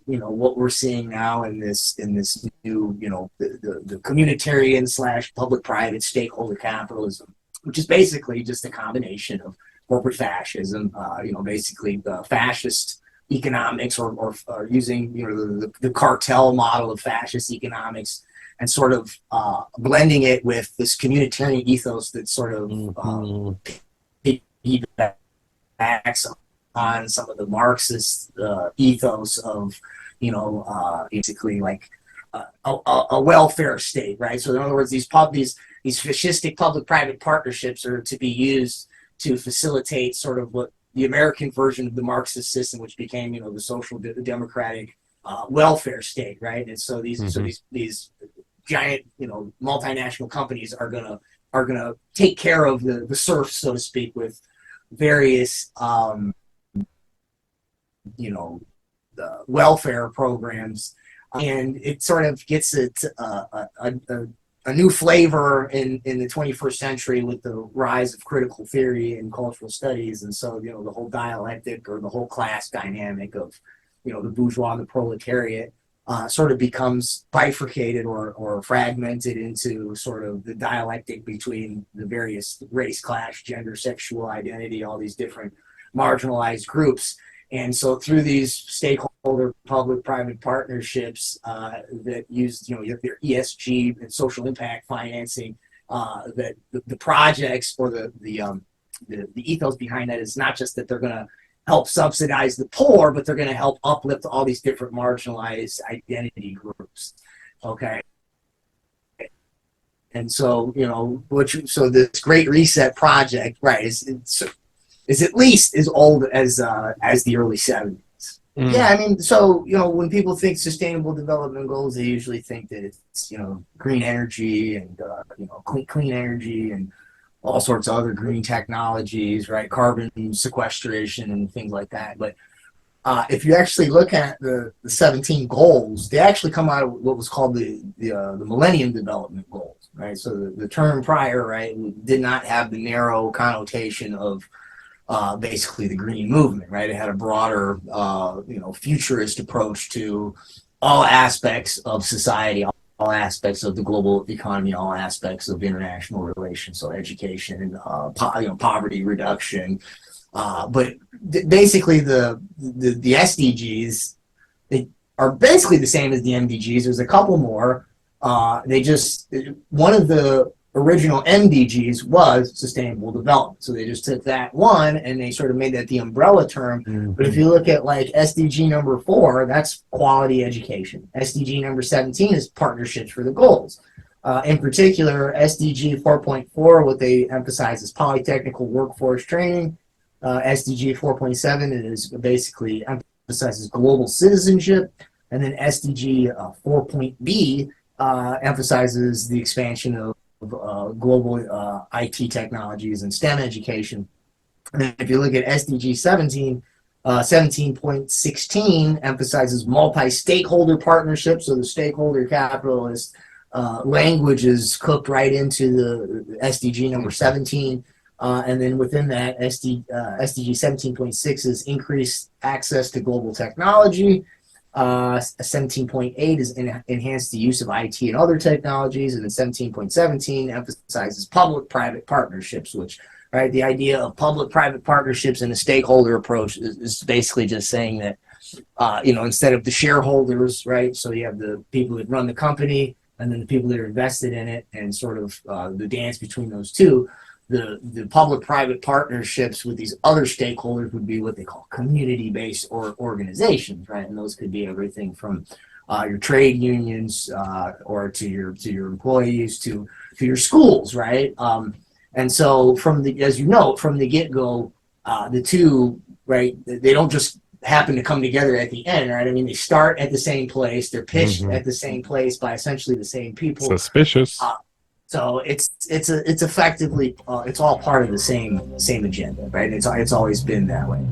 what we're seeing now in this new, the communitarian / public-private stakeholder capitalism, which is basically just a combination of corporate fascism, basically the fascist economics or using the cartel model of fascist economics and sort of blending it with this communitarian ethos that sort of piggybacks on some of the Marxist ethos of basically like a welfare state, right? So in other words, these fascistic public-private partnerships are to be used to facilitate sort of what the American version of the Marxist system, which became the social democratic welfare state, right? And so these giant multinational companies are gonna take care of the serfs, so to speak, with various the welfare programs, and it sort of gets a new flavor in the 21st century with the rise of critical theory and cultural studies. And so the whole dialectic or the whole class dynamic of the bourgeois and the proletariat sort of becomes bifurcated or fragmented into sort of the dialectic between the various race, class, gender, sexual identity, all these different marginalized groups. And so through these stakeholder public-private partnerships that use, their ESG and social impact financing, that the projects or the ethos behind that is not just that they're going to help subsidize the poor, but they're going to help uplift all these different marginalized identity groups. Okay. And so, so this Great Reset project, right, is at least as old as the early 70s. Yeah, I mean, so when people think sustainable development goals, they usually think that it's green energy and clean energy and all sorts of other green technologies, right? Carbon sequestration and things like that. But if you actually look at the 17 goals, they actually come out of what was called the Millennium Development Goals, right? So the term prior, right, did not have the narrow connotation of basically the green movement, right? It had a broader, futurist approach to all aspects of society, all aspects of the global economy, all aspects of international relations, so education, poverty reduction. But basically, the SDGs are basically the same as the MDGs. There's a couple more. One of the original MDGs was sustainable development. So they just took that one and they sort of made that the umbrella term. Mm-hmm. But if you look at like SDG number 4, that's quality education. SDG number 17 is partnerships for the goals. In particular, SDG 4.4, what they emphasize is polytechnical workforce training. SDG 4.7 is basically emphasizes global citizenship. And then SDG 4.B emphasizes the expansion of global IT technologies and STEM education. And if you look at SDG 17, 17.16 emphasizes multi-stakeholder partnerships, so the stakeholder capitalist language is cooked right into the SDG number 17. And then within that, SDG 17.6 is increased access to global technology. 17.8 is enhance the use of IT and other technologies, and then 17.17 emphasizes public-private partnerships, which, right, the idea of public-private partnerships and a stakeholder approach is basically just saying that, instead of the shareholders, right, so you have the people that run the company and then the people that are invested in it, and sort of the dance between those two. The public-private partnerships with these other stakeholders would be what they call community-based organizations, right? And those could be everything from your trade unions or to your employees to your schools, right? And so from the get-go, the two, right? They don't just happen to come together at the end, right? I mean, they start at the same place. They're pitched at the same place by essentially the same people. Suspicious. So it's effectively it's all part of the same agenda, right? It's always been that way.